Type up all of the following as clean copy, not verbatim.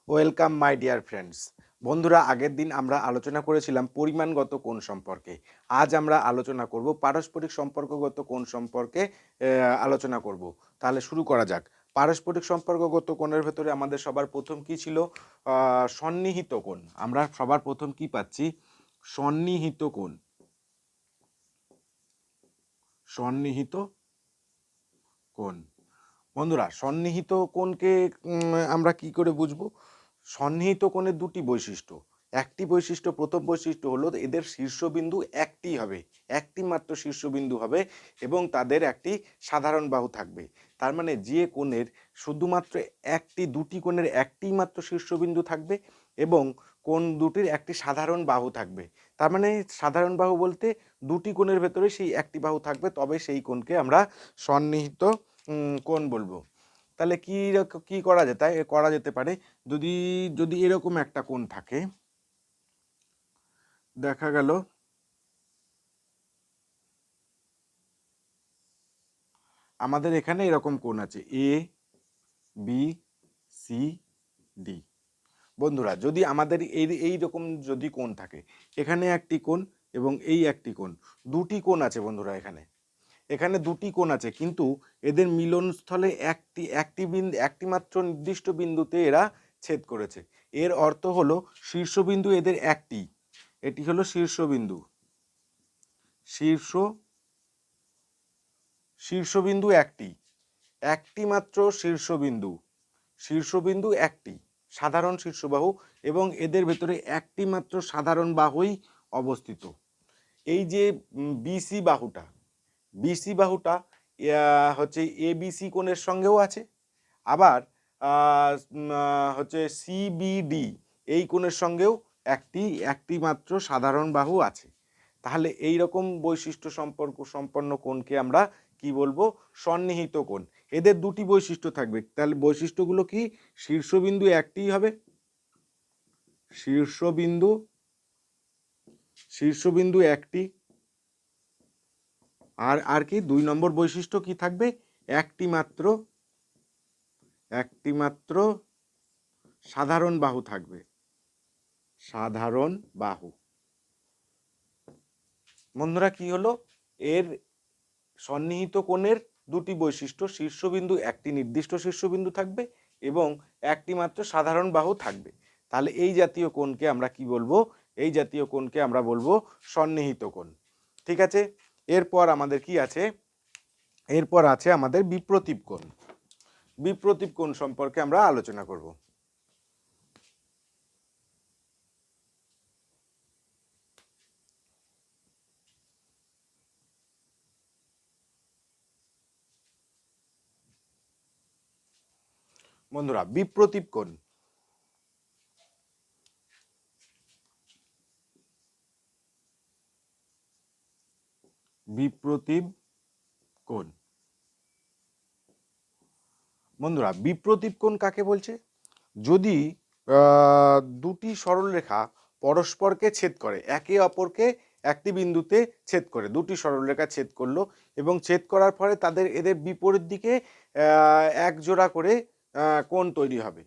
Welcome my dear friends. বন্ধুরা, আগের দিন আমরা আলোচনা করেছিলাম পরিমাণগত কোণ সম্পর্কে। আজ আমরা আলোচনা করব পারস্পরিক সম্পর্কগত কোণ সম্পর্কে। আলোচনা করব। তাহলে শুরু করা যাক। পারস্পরিক সম্পর্কগত কোণের ভেতরে আমাদের সবার প্রথম কি ছিল? সন্নিহিত কোণ। আমরা সবার প্রথম কি পাচ্ছি? সন্নিহিত কোণ। সন্নিহিত কোণ। বন্ধুরা, সন্নিহিত কোণকে আমরা কি করে বুঝবো? সন্নিহিত কোণের দুটি বৈশিষ্ট্য। একটি বৈশিষ্ট্য, প্রথম বৈশিষ্ট্য হলো এদের শীর্ষবিন্দু একটি হবে, একটি মাত্র শীর্ষবিন্দু হবে এবং তাদের একটি সাধারণ বাহু থাকবে। তার মানে যে কোণের শুধুমাত্র দুটি কোণের একটি মাত্র শীর্ষবিন্দু থাকবে এবং কোণ দুটির একটি সাধারণ বাহু থাকবে। তার মানে সাধারণ বাহু বলতে দুটি কোণের ভেতরে সেই একটি বাহু থাকবে, তবে সেই কোণকে আমরা সন্নিহিত কোণ বলবো। তাহলে কি করা যেতে করা যেতে পারে? যদি যদি এরকম একটা কোণ থাকে, দেখা গেল আমাদের এখানে এরকম কোণ আছে এ বি সি ডি। বন্ধুরা, যদি আমাদের এই রকম যদি কোণ থাকে, এখানে একটি কোণ এবং এই একটি কোণ, দুটি কোণ আছে বন্ধুরা। এখানে দুটি কোণ আছে, কিন্তু এদের মিলনস্থলে একটি মাত্র নির্দিষ্ট বিন্দুতে এরা ছেদ করেছে। এর অর্থ হলো শীর্ষবিন্দু এদের একটি, এটি হলো শীর্ষবিন্দু। শীর্ষবিন্দু একটি মাত্র শীর্ষবিন্দু একটি সাধারণ শীর্ষবাহু এবং এদের ভেতরে একটি মাত্র সাধারণ বাহুই অবস্থিত। এই যে বিসি বাহুটা হচ্ছে এবিসি কোণের সঙ্গেও আছে, আবার হচ্ছে সিবিডি এই কোণের সঙ্গেও একটি মাত্র সাধারণ বাহু আছে। তাহলে এই রকম বৈশিষ্ট্য সম্পন্ন কোণকে আমরা কি বলবো? সন্নিহিত কোণ। এদের দুটি বৈশিষ্ট্য থাকবে। তাহলে বৈশিষ্ট্যগুলো কি? শীর্ষবিন্দু একটিই হবে, শীর্ষবিন্দু একটি। আর কি 2 নম্বর বৈশিষ্ট্য কি থাকবে? একটি মাত্র সাধারণ বাহু থাকবে, সাধারণ বাহু। বন্ধুরা, কি হলো? এর সন্নিহিত কোণের দুটি বৈশিষ্ট্য, শীর্ষবিন্দু একটি নির্দিষ্ট শীর্ষবিন্দু থাকবে এবং একটি মাত্র সাধারণ বাহু থাকবে। তাহলে এই জাতীয় কোণকে আমরা কি বলবো? এই জাতীয় কোণকে আমরা বলবো সন্নিহিত কোণ। ঠিক আছে। এরপর আমাদের কি আছে? এরপর আছে আমাদের বিপ্রতীপ কোণ। বিপ্রতীপ কোণ সম্পর্কে আমরা আলোচনা করব। বন্ধুরা, বিপ্রতীপ কোণ। বিপ্রতীপ কোণ। বন্ধুরা, বিপ্রতীপ কোণ কাকে বলছে? যদি দুটি সরলরেখা পরস্পরকে ছেদ করে, একে অপরকে একটি বিন্দুতে ছেদ করে, দুটি সরলরেখা ছেদ করলো এবং ছেদ করার ফলে এদের বিপরীত দিকে এক জোড়া করে কোণ তৈরি হবে,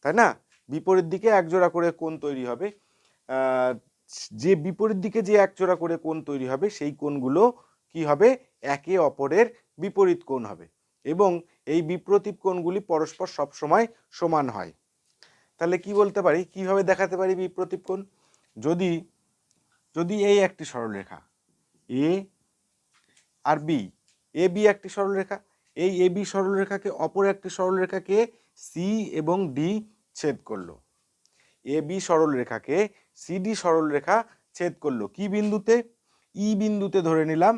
তাই না? বিপরীত দিকে এক জোড়া করে কোণ তৈরি হবে। যে বিপরীত দিকে যে এক জোড়া করে কোণ তৈরি হবে, সেই কোণগুলো কি হবে? একে অপরের বিপরীত কোণ হবে এবং এই বিপ্রতীপ কোণগুলি পরস্পর সবসময় সমান হয়। তাহলে কি বলতে পারি, কিভাবে দেখাতে পারি বিপ্রতীপ কোণ? যদি যদি এই একটি সরলরেখা এ আর বি, এ বি একটি সরলরেখা, এই এ বি সরলরেখাকে অপর একটি সরলরেখাকে সি এবং ডি ছেদ করলো। এ বি সরলরেখাকে সিডি সরলরেখা ছেদ করলো কি বিন্দুতে? ই বিন্দুতে ধরে নিলাম,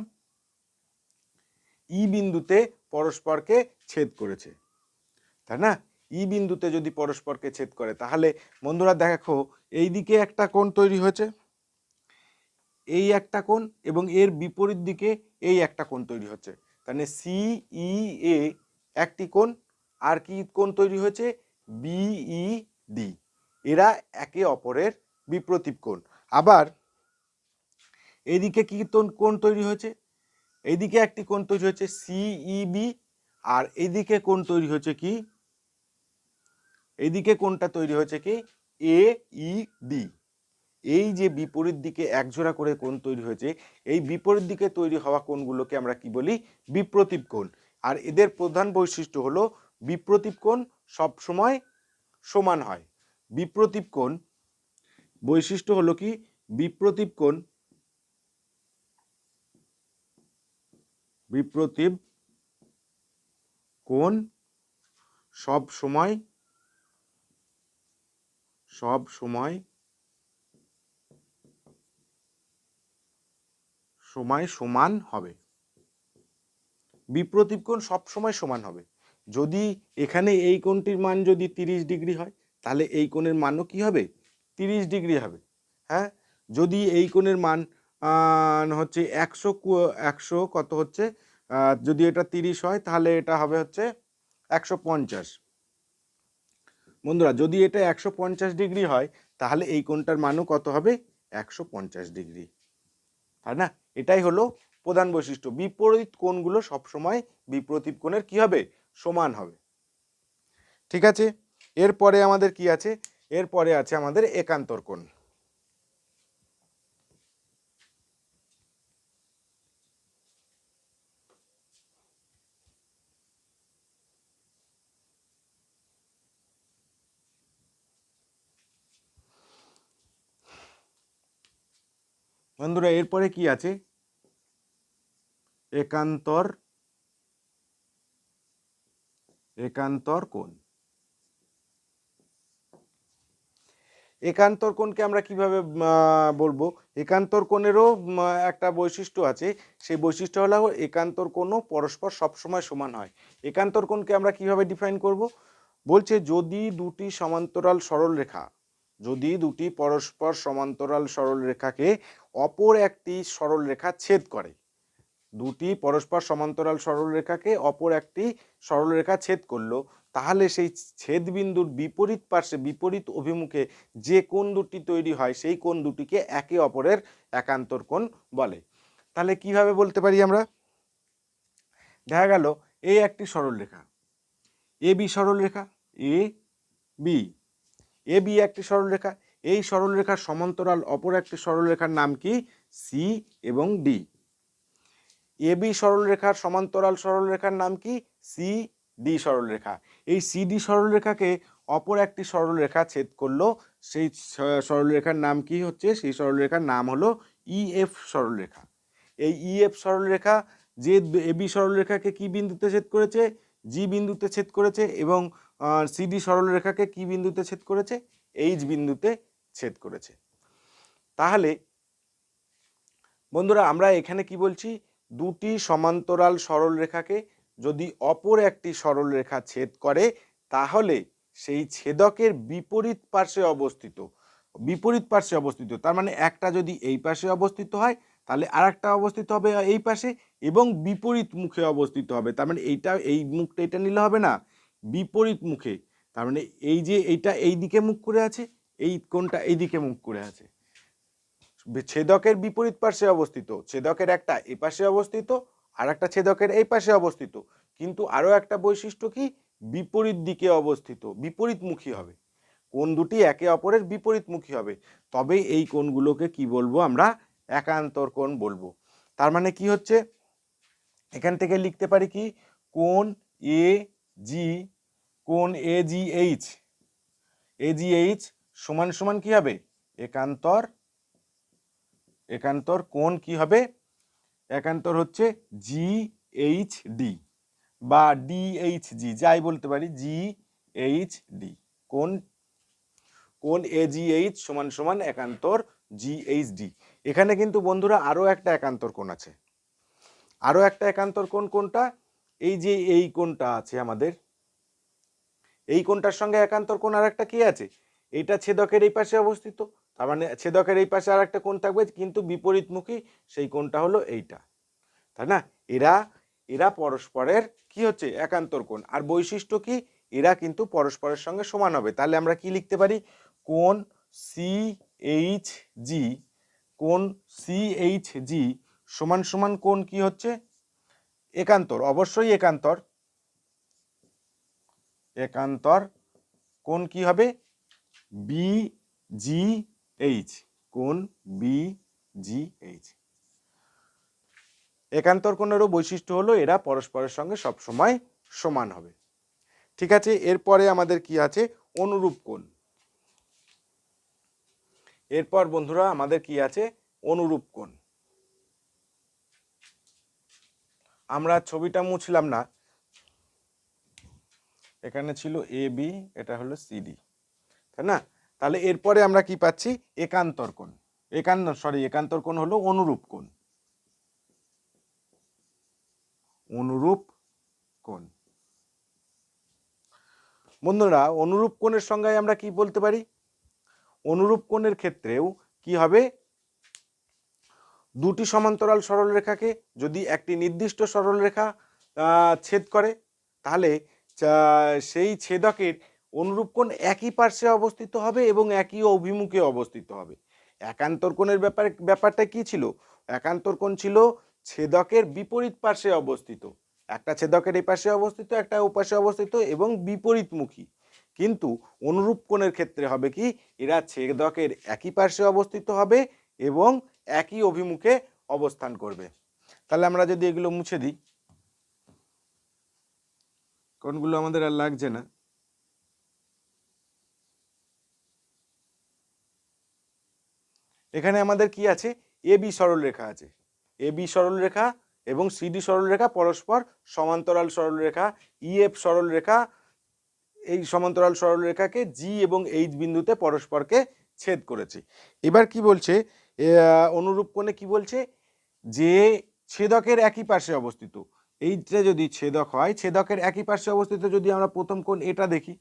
ই বিন্দুতে পরস্পরকে ছেদ করেছে, তাই না? ই বিন্দুতে যদি পরস্পরকে ছেদ করে, তাহলে বন্ধুরা দেখো, এই দিকে একটা কোণ তৈরি হয়েছে, এই একটা কোণ, এবং এর বিপরীত দিকে এই একটা কোণ তৈরি হচ্ছে। তাহলে সি ই এ একটি কোণ, আর কি কোণ তৈরি হয়েছে? B E D. এরা একে অপরের বিপ্রতীপ কোণ। আবার এইদিকে কি কোণ তৈরি হয়েছে? এইদিকে একটি কোণ তৈরি হয়েছে সিইবি, আর এইদিকে কোণ তৈরি হয়েছে কি? এইদিকে কোনটা তৈরি হয়েছে কি এ ই ডি, এই যে বিপরীত দিকে একজোড়া করে কোণ তৈরি হয়েছে, এই বিপরীত দিকে তৈরি হওয়া কোণগুলোকে আমরা কি বলি বিপ্রতীপ কোণ। আর এদের প্রধান বৈশিষ্ট্য হলো বিপ্রতীপ কোণ সবসময় সমান হয়। বিপ্রতীপ কোণ বৈশিষ্ট্য হলো কি বিপ্রতীপ কোণ সব সময় সমান হবে। বিপ্রতীপ কোণ সব সময় সমান হবে। যদি এখানে এই কোণটির মান যদি 30 ডিগ্রি হয় তাহলে এই কোণের মানও কি হবে 30 ডিগ্রি হবে। হ্যাঁ, যদি এই কোণের মান হচ্ছে 100 কত হচ্ছে, যদি এটা 30 হয় তাহলে এটা হবে হচ্ছে 150। বন্ধুরা যদি এটা 150 ডিগ্রি হয় তাহলে এই কোণটার মানও কত হবে 150 ডিগ্রি, তাই না? এটাই হলো প্রধান বৈশিষ্ট্য, বিপরীত কোণগুলো সবসময় বিপ্রতীপ কোণের কি হবে সমান হবে। ঠিক আছে, এরপরে আমাদের কি আছে, এরপরে আছে আমাদের একান্তর কোণ। বন্ধুরা এরপরে কি আছে একান্তর কোণ। একান্তর কোণকে আমরা কিভাবে বলবো, একান্তর কোণেরও একটা বৈশিষ্ট্য আছে, সেই বৈশিষ্ট্য হলো একান্তর কোণও পরস্পর সবসময় সমান হয়। একান্তর কোণকে আমরা কিভাবে ডিফাইন করব, বলছে যদি দুটি সমান্তরাল সরলরেখা, যদি দুটি পরস্পর সমান্তরাল সরলরেখাকে অপর একটি সরলরেখা ছেদ করে, দুটি পরস্পর সমান্তরাল সরলরেখাকে অপর একটি সরলরেখা ছেদ করলো, তাহলে সেই ছেদ বিন্দুর বিপরীত পার্শ্বে বিপরীত অভিমুখে যে কোণ দুটি তৈরি হয় সেই কোণ দুটিকে একে অপরের একান্তর কোণ বলে। তাহলে কিভাবে বলতে পারি আমরা, দেখা গেল এই একটি সরলরেখা এ বি সরলরেখা, এ বি একটি সরলরেখা, এই সরলরেখার সমান্তরাল অপর একটি সরলরেখার নাম কি সি এবং ডি। এ বি সরলরেখার সমান্তরাল সরলরেখার নাম কি সি ডি সরলরেখা। এই সি ডি সরলরেখাকে অপর একটি সরলরেখা ছেদ করলো, সেই সরলরেখার নাম কি হচ্ছে, সেই সরলরেখার নাম হলো ইএফ সরলরেখা। এই ইএফ সরলরেখা যে এ বি সরলরেখাকে কি বিন্দুতে ছেদ করেছে, জি বিন্দুতে ছেদ করেছে, এবং সিডি সরলরেখাকে কি বিন্দুতে ছেদ করেছে, এইচ বিন্দুতে ছেদ করেছে। তাহলে বন্ধুরা আমরা এখানে কি বলছি, দুটি সমান্তরাল সরলরেখাকে যদি অপর একটি সরলরেখা ছেদ করে তাহলে সেই ছেদকের বিপরীত পার্শ্বে অবস্থিত, তার মানে একটা যদি এই পাশে অবস্থিত হয় তাহলে আরেকটা অবস্থিত হবে এই পাশে এবং বিপরীত মুখে অবস্থিত হবে। তার মানে এইটা এই মুখটা এটা নিলে হবে না, বিপরীত মুখে, তার মানে এই যে এইটা এই দিকে মুখ করে আছে, এই কোণটা এই দিকে মুখ করে আছে, ছেদকের বিপরীত পার্শ্বে অবস্থিত, ছেদকের একটা এই পাশে অবস্থিত আর একটা ছেদকের এই পাশে অবস্থিত, কিন্তু আরো একটা বৈশিষ্ট্য কি বিপরীত দিকে অবস্থিত, বিপরীতমুখী হবে, কোণ দুটি একে অপরের বিপরীতমুখী হবে, তবে এই কোণগুলোকে কি বলবো আমরা একান্তর কোণ বলবো। তার মানে কি হচ্ছে, এখান থেকে লিখতে পারি কি কোণ এ জি এইচ সমান সমান কি হবে একান্তর কোণ কি হবে, একান্তর হচ্ছে জি এইচ ডি বা ডিএইচ জি, যাই বলতে পারি জি এইচ ডি, কোণ এ জি এইচ সমান সমান একান্তর জি এইচ ডি। এখানে কিন্তু বন্ধুরা আরো একটা একান্তর কোণ আছে, আরো একটা একান্তর কোণ কোনটা, এই যে এই কোণটা আছে আমাদের, এই কোণটার সঙ্গে একান্তর কোণ আর একটা কি আছে, এটা ছেদকের এই পাশে অবস্থিত, তার মানে ছেদকের এই পাশে আর একটা কোণ থাকবে কিন্তু বিপরীতমুখী, সেই কোণটা হলো এইটা, তাই না? এরা পরস্পরের কি হচ্ছে একান্তর কোণ। আর বৈশিষ্ট্য কি, এরা কিন্তু পরস্পরের সঙ্গে সমান হবে। তাহলে আমরা কি লিখতে পারি, কোণ সি এইচ জি সমান সমান কোণ কি হচ্ছে একান্তর, অবশ্যই একান্তর কোণ কি হবে BGH, কোণ BGH। একান্তর কোণেরও বৈশিষ্ট্য হলো এরা পরস্পরের সঙ্গে সবসময় সমান হবে। ঠিক আছে, এরপরে আমাদের কি আছে অনুরূপ কোণ। এরপর বন্ধুরা আমাদের কি আছে অনুরূপ কোণ। আমরা ছবিটা মুছলাম না, এখানে ছিল AB, এটা হলো CD, তাই না? তাহলে এরপরে আমরা কি পাচ্ছি একান্তর কোণ। একান্তর কোণ হলো অনুরূপ কোণ। অনুরূপ কোণ বন্ধুরা, অনুরূপ কোণের সংজ্ঞায় আমরা কি বলতে পারি? অনুরূপ কোণের ক্ষেত্রেও কি হবে, দুটি সমান্তরাল সরলরেখাকে যদি একটি নির্দিষ্ট সরলরেখা ছেদ করে, তাহলে সেই ছেদকের অনুরূপ কোণ একই পার্শ্বে অবস্থিত হবে এবং একই অভিমুখে অবস্থিত হবে। একান্তর কোণের ব্যাপারটা কি ছিল? একান্তর কোণ ছিল ছেদকের বিপরীত পার্শ্বে অবস্থিত, একটা ছেদকের এই পাশে অবস্থিত, একটা ওপাশে অবস্থিত এবং বিপরীতমুখী। কিন্তু অনুরূপ কোণের ক্ষেত্রে হবে কি, এরা ছেদকের একই পার্শ্বে অবস্থিত হবে এবং একই অভিমুখে অবস্থান করবে। তাহলে আমরা যদি এগুলো মুছে দিই, কোণগুলো আমাদের আর লাগছে না। এখানে আমাদের কি আছে, এবি সরলরেখা আছে, এবি সরলরেখা এবং সিডি সরলরেখা পরস্পর সমান্তরাল সরলরেখা, ইএফ সরলরেখা এই সমান্তরাল সরলরেখাকে জি এবং এইচ বিন্দুতে পরস্পরকে ছেদ করেছে। এবার কি বলছে অনুরূপ কোণে, কি বলছে যে ছেদকের একই পাশে অবস্থিত, এইটা যদি ছেদক হয়, ছেদকের একই পাশে অবস্থিত, যদি আমরা প্রথম কোণ এটা দেখি,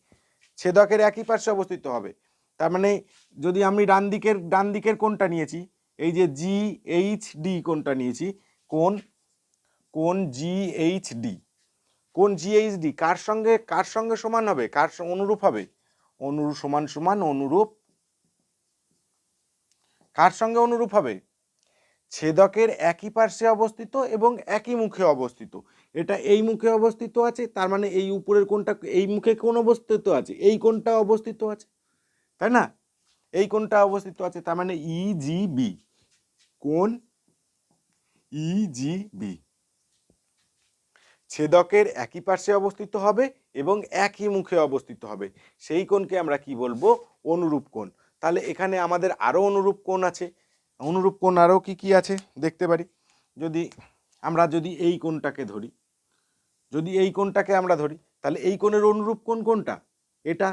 ছেদকের একই পাশে অবস্থিত হবে। তার মানে যদি আমি ডান দিকের কোণটা নিয়েছি, এই যে GHD কোণটা নিয়েছি, কোণ GHD, কোণ GHD কার সঙ্গে সমান হবে, কার অনুরূপ হবে? অনুরূপ কার সঙ্গে অনুরূপ হবে? ছেদকের একই পার্শ্বে অবস্থিত এবং একই মুখে অবস্থিত। এটা এই মুখে অবস্থিত আছে, তার মানে এই উপরের কোণটা এই মুখে কোণ অবস্থিত আছে, এই কোণটা অবস্থিত আছে, তাই না? এই কোণটা অবস্থিত আছে, তার মানে EGB, কোণ EGB ছেদকের একই পার্শ্বে অবস্থিত হবে এবং একই মুখে অবস্থিত হবে, সেই কোণকে আমরা কি বলবো? অনুরূপ কোণ। তাহলে এখানে আমাদের আরো অনুরূপ কোণ আছে। অনুরূপ কোণ আরো কি কি আছে দেখতে পারি। আমরা যদি এই কোণটাকে ধরি, তাহলে এই কোণের অনুরূপ কোণ কোনটা? এটা,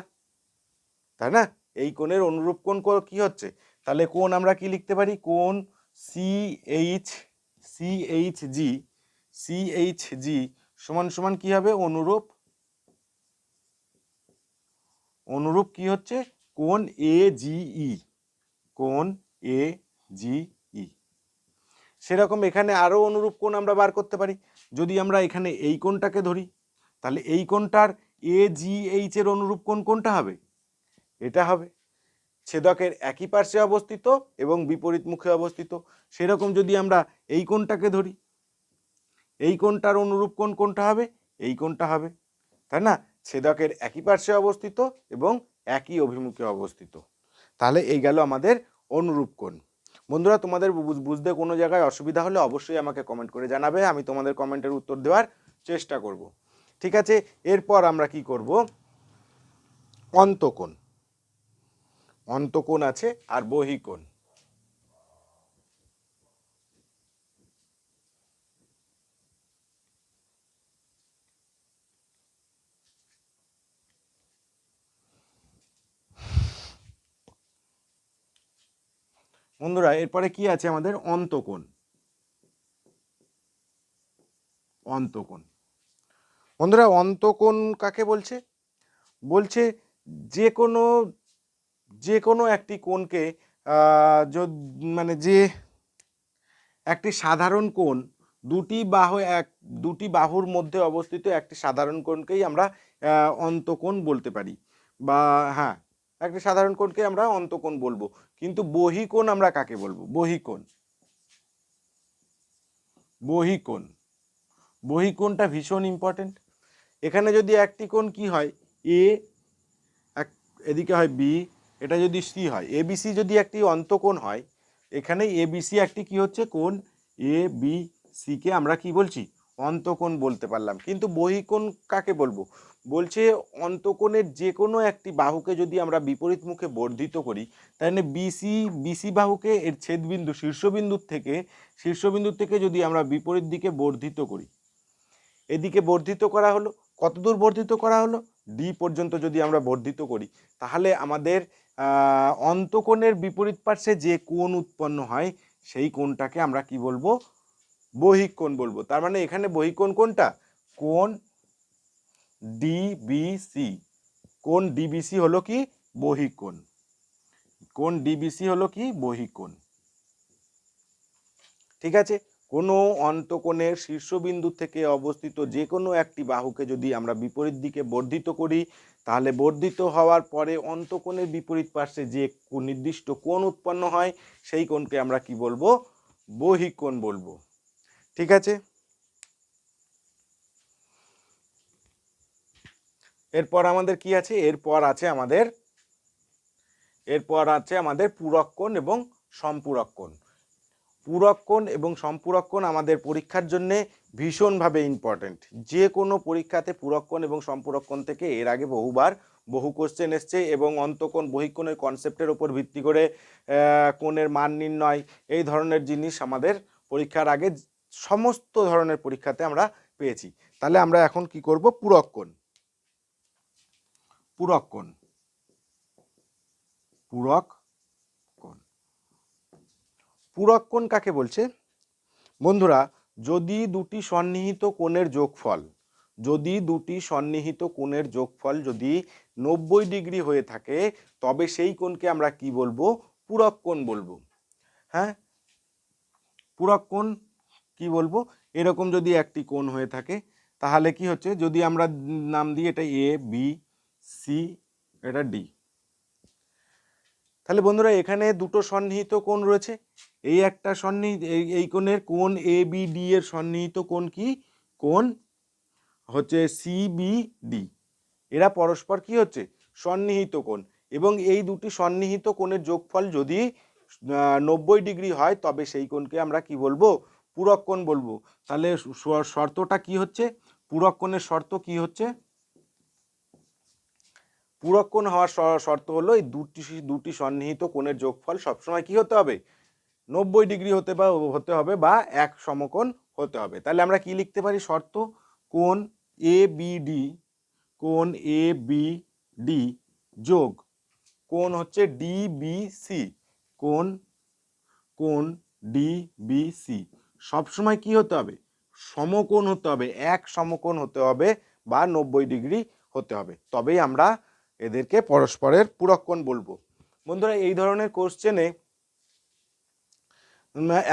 তাই না? এই কোণের অনুরূপ কোণ কি হচ্ছে? তাহলে কোণ আমরা কি লিখতে পারি? কোণ CHG সমান সমান কি হবে? অনুরূপ কি হচ্ছে? কোণ AGE, কোণ AGE। সেরকম এখানে আরো অনুরূপ কোণ আমরা বার করতে পারি। যদি আমরা এখানে এই কোণটাকে ধরি, তাহলে এই কোণটার AGH এর অনুরূপ কোণ কোনটা হবে? এটা হবে। ছেদকের একই পার্শ্বে অবস্থিত এবং বিপরীত মুখে অবস্থিত। সেরকম যদি আমরা এই কোণটাকে ধরি, এই কোণটার অনুরূপ কোণ কোনটা হবে? এই কোণটা হবে, তাই না? ছেদকের একই পার্শ্বে অবস্থিত এবং একই অভিমুখে অবস্থিত। তাহলে এই গেল আমাদের অনুরূপ কোণ। বন্ধুরা, তোমাদের বুঝতে কোনো জায়গায় অসুবিধা হলে অবশ্যই আমাকে কমেন্ট করে জানাবে, আমি তোমাদের কমেন্টের উত্তর দেওয়ার চেষ্টা করব। ঠিক আছে, এরপর আমরা কি করব? অন্তকোণ। অন্তকোণ আছে আর বহিকোণ। বন্ধুরা, এরপরে কি আছে আমাদের? অন্তকোণ। অন্তকোণ বন্ধুরা, অন্তকোণ কাকে বলছে? বলছে যে কোনো একটি কোণকে মানে যে একটি সাধারণ কোণ দুটি বাহুর মধ্যে অবস্থিত একটি সাধারণ কোণকেই আমরা অন্তকোণ বলতে পারি, বা হ্যাঁ, একটি সাধারণ কোণকে আমরা অন্তকোণ বলবো। কিন্তু বহিকোণ আমরা কাকে বলবো? বহিকোণটা ভীষণ ইম্পর্টেন্ট। এখানে যদি একটি কোণ কি হয়, এদিকে হয় বি, এটা যদি সি হয়, এবিসি যদি একটি অন্তকোণ হয়, এখানে এবিসি একটি কি হচ্ছে কোণ, এ বি সিকে আমরা কি বলছি, অন্তকোণ বলতে পারলাম। কিন্তু বহিকোণ কাকে বলবো, বলছে অন্তকোণের যে কোনো একটি বাহুকে যদি আমরা বিপরীত মুখে বর্ধিত করি, তাহলে বিসি বাহুকে এর ছেদবিন্দু শীর্ষবিন্দু থেকে যদি আমরা বিপরীত দিকে বর্ধিত করি, এদিকে বর্ধিত করা হলো, কতদূর বর্ধিত করা হলো, ডি পর্যন্ত যদি আমরা বর্ধিত করি, তাহলে আমাদের অন্তকোণের বিপরীত পার্শ্বে যে কোণ উৎপন্ন হয় সেই কোণটাকে আমরা কি বলবো, বহিকোণ বলবো। তার মানে এখানে বহিকোণ কোনটা, কোণ ডিবিসি। কোণ ডিবিসি হলো কি, বহিকোণ। কোণ ডিবিসি হলো কি, বহিকোণ। ঠিক আছে, কোনো অন্তকোণের শীর্ষবিন্দু থেকে অবস্থিত যে কোনো একটি বাহুকে যদি আমরা বিপরীত দিকে বর্ধিত করি, তাহলে বর্ধিত হওয়ার পরে অন্তকোণের বিপরীত পার্শ্বে যে নির্দিষ্ট কোণ উৎপন্ন হয় সেই কোণকে আমরা কি বলবো, বহিকোণ বলবো। ঠিক আছে, এরপর আমাদের কি আছে, এরপর আছে আমাদের পূরক কোণ এবং সম্পূরক কোণ। পূরক কোণ এবং সম্পূরক কোণ আমাদের পরীক্ষার জন্য ভীষণভাবে ইম্পর্টেন্ট। যে কোনো পরীক্ষাতে পূরক কোণ এবং সম্পূরক কোণ থেকে এর আগে বহু কোশ্চেন এসছে, এবং অন্তকোণ বহিকোণের কনসেপ্টের উপর ভিত্তি করে কোণের মান নির্ণয়, এই ধরনের জিনিস আমাদের পরীক্ষার আগে সমস্ত ধরনের পরীক্ষাতে আমরা পেয়েছি। তাহলে আমরা এখন কি করব, পূরক কোণ। পূরক কোণ পূরক কোণ কাকে বলছে বন্ধুরা, যদি দুটি সন্নিহিত কোণের যোগফল যদি 90 ডিগ্রি হয়ে থাকে, তবে সেই কোণকে আমরা কি বলবো, পূরক কোণ বলবো। হ্যাঁ, পূরক কোণ কি বলবো, এরকম যদি একটি কোণ হয়ে থাকে, তাহলে কি হচ্ছে, যদি আমরা নাম দিই এটা এ বি সি, এটা ডি, তাহলে বন্ধুরা এখানে দুটো সন্নিহিত কোণ রয়েছে। এই একটা এই কোণের কোণ এ বি ডি এর সন্নিহিত কোণ কি, কোণ হচ্ছে সিবিডি। এরা পরস্পর কি হচ্ছে, সন্নিহিত কোণ, এবং এই দুটি সন্নিহিত কোণের যোগফল যদি 90 ডিগ্রি হয়, তবে সেই কোণকে আমরা কি বলবো, পূরক কোণ বলবো। তাহলে শর্তটা কি হচ্ছে, পূরক কোণের শর্ত কি হচ্ছে, পূরক কোণ হওয়ার শর্ত হলো এই দুটি সন্নিহিত কোণের যোগফল সবসময় কি হতে হবে, 90 ডিগ্রি হতে হবে বা এক সমকোণ হতে হবে। তাহলে আমরা কি লিখতে পারি শর্ত, কোণ এ বি ডি যোগ কোণ হচ্ছে ডিবিসি, কোণ ডিবিসি সবসময় কি হতে হবে, সমকোণ হতে হবে, এক সমকোণ হতে হবে বা 90 ডিগ্রি হতে হবে, তবেই আমরা এদেরকে পরস্পরের পূরক কোণ বলবো। বন্ধুরা এই ধরনের কোশ্চেনে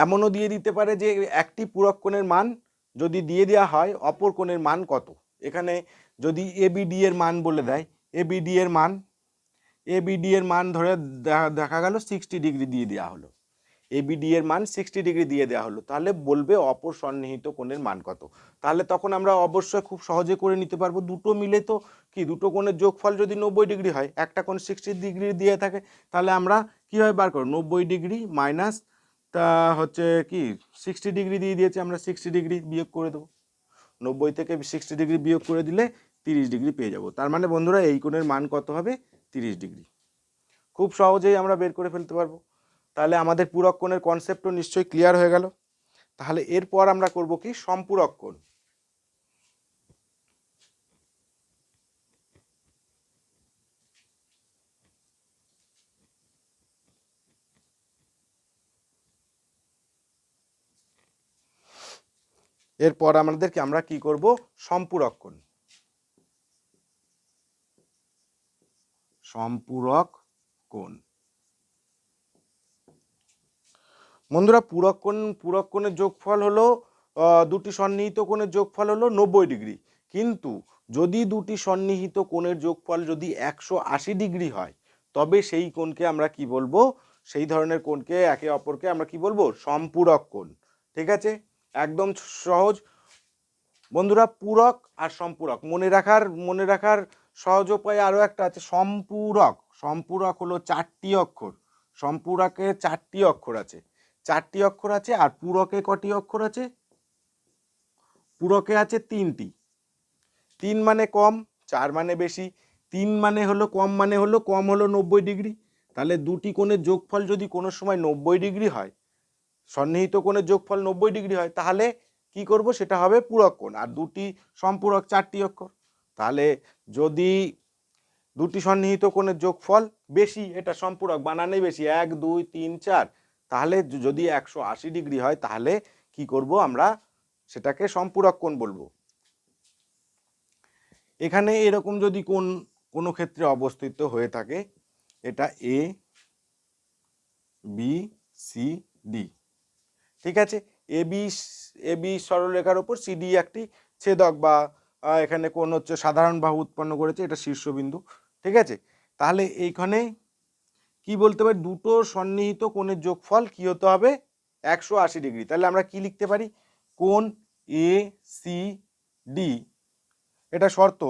এমনও দিয়ে দিতে পারে যে একটি পূরক কোণের মান যদি দিয়ে দেওয়া হয়, অপর কোণের মান কত। এখানে যদি এবিডি এর মান বলে দেয়, এবিডি এর মান ধরে দেখা গেল 60 ডিগ্রি দিয়ে দেওয়া হলো, এবিডি এর মান 60 ডিগ্রি দিয়ে দেওয়া হলো, তাহলে বলবে অপর সন্নিহিত কোণের মান কত। তাহলে তখন আমরা অবশ্যই খুব সহজে করে নিতে পারবো, দুটো মিলে তো কি, দুটো কোণের যোগফল যদি 90 ডিগ্রি হয়, একটা কোণ 60 ডিগ্রি দিয়ে থাকে, তাহলে আমরা কীভাবে বার করব, 90 ডিগ্রি মাইনাস তা হচ্ছে কি 60 ডিগ্রি দিয়ে দিয়েছে, আমরা 60 ডিগ্রি বিয়োগ করে দেবো, 90 থেকে 60 ডিগ্রি বিয়োগ করে দিলে 30 ডিগ্রি পেয়ে যাব। তার মানে বন্ধুরা এই কোণের মান কত হবে, 30 ডিগ্রি। খুব সহজেই আমরা বের করে ফেলতে পারবো। তাহলে আমাদের পূরক কোণের কনসেপ্টও নিশ্চয়ই ক্লিয়ার হয়ে গেল। তাহলে এরপর আমরা করব কি, সম্পূরক কোণ। এরপর আমরা কি করব, সম্পূরক কোণ। সম্পূরক কোণ বন্ধুরা, পূরক কোণের যোগফল হলো দুটি সন্নিহিত কোণের যোগফল হলো 90 ডিগ্রি, কিন্তু যদি দুটি সন্নিহিত কোণের যোগফল যদি 180 ডিগ্রি হয়, তবে সেই কোণকে আমরা কি বলবো, সেই ধরনের কোণকে একে অপরকে আমরা কি বলবো, সম্পূরক কোণ। ঠিক আছে, একদম সহজ বন্ধুরা। পূরক আর সম্পূরক মনে রাখার সহজ উপায়ে আরও একটা আছে সম্পূরক। সম্পূরক হলো 4টি অক্ষর, সম্পূরকে 4টি অক্ষর আছে, 4টি অক্ষর আছে। আর পূরকে কটি অক্ষর আছে? পূরকে আছে 3টি। 3 মানে কম, 4 মানে বেশি। 3 মানে হলো কম, মানে হলো কম হলো 90 ডিগ্রি। তাহলে দুটি কোণের যোগফল যদি কোনো সময় 90 ডিগ্রি হয়, সন্নিহিত কোণের যোগফল 90 ডিগ্রি হয়, তাহলে কি করব, সেটা হবে পূরক কোণ। আর দুটি সম্পূরক 4টি অক্ষর, তাহলে যদি দুটি সন্নিহিত কোণের যোগফল বেশি, এটা সম্পূরক, বানানেই বেশি, 1 2 3 4, তাহলে যদি 180 ডিগ্রি হয়, তাহলে কি করব আমরা, সেটাকে সম্পূরক কোণ বলবো। এখানে এরকম যদি কোণ কোনো ক্ষেত্রে অবস্থিত হয়ে থাকে, এটা এ বি সি ডি, ঠিক আছে। এ বি সরলরেখার উপর সিডি একটি ছেদক বা এখানে কোণ হচ্ছে সাধারণ বাহু উৎপন্ন করেছে, এটা শীর্ষবিন্দু, ঠিক আছে। তাহলে এইখানে কি বলতে পারি, দুটো সন্নিহিত কোণের যোগফল কি হতে হবে, 180 ডিগ্রি। তাহলে আমরা কি লিখতে পারি, কোণ এ সি ডি, এটা শর্ত,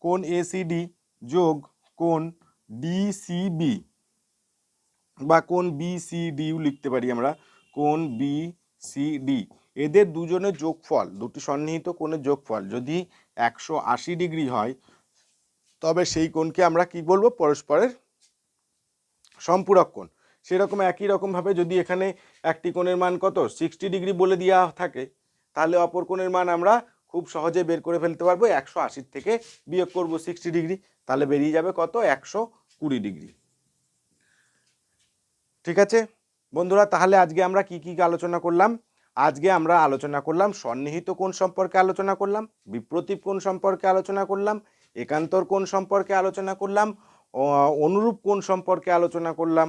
কোণ এ সি ডি যোগ কোণ ডিসিবি, বা কোণ বিসিডিও লিখতে পারি আমরা, কোণ বিসিডি, এদের দুজনের যোগফল, দুটি সন্নিহিত কোণের যোগফল যদি 180 ডিগ্রি হয়, তবে সেই কোণকে আমরা কি বলবো, পরস্পরের সম্পূরক কোণ। সেরকম একই রকমভাবে যদি এখানে একটি কোণের মান কত 60 ডিগ্রি বলে দেওয়া থাকে, তাহলে অপর কোণের মান আমরা খুব সহজে বের করে ফেলতে পারবো। 180 থেকে বিয়োগ করব 60 ডিগ্রি, তাহলে বেরিয়ে যাবে কত, 120 ডিগ্রি। ঠিক আছে বন্ধুরা, তাহলে আজকে আমরা কি কি আলোচনা করলাম? আজকে আমরা আলোচনা করলাম সন্নিহিত কোণ সম্পর্কে আলোচনা করলাম, বিপ্রতীপ কোণ সম্পর্কে আলোচনা করলাম, একান্তর কোণ সম্পর্কে আলোচনা করলাম, অনুরূপ কোণ সম্পর্কে আলোচনা করলাম,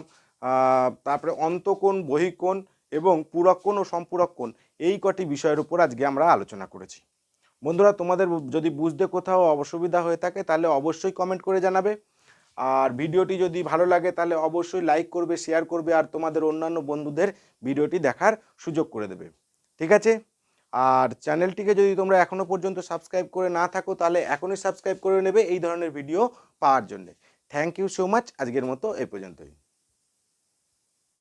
তারপরে অন্তঃকোণ, বহিঃকোণ এবং পূরক কোণ ও সম্পূরক কোণ, এই কটি বিষয়ের উপর আজকে আমরা আলোচনা করেছি। বন্ধুরা, তোমাদের যদি বুঝতে কোথাও অসুবিধা হয়ে থাকে, তাহলে অবশ্যই কমেন্ট করে জানাবে। আর ভিডিওটি যদি ভালো লাগে, তাহলে অবশ্যই লাইক করবে, শেয়ার করবে, আর তোমাদের অন্যান্য বন্ধুদের ভিডিওটি দেখার সুযোগ করে দেবে, ঠিক আছে। আর চ্যানেলটিকে যদি তোমরা এখনো পর্যন্ত সাবস্ক্রাইব করে না থাকো, তাহলে এখনই সাবস্ক্রাইব করে নেবে এই ধরনের ভিডিও পাওয়ার জন্য। থ্যাংক ইউ সো মাচ, আজকের মতো এ পর্যন্তই।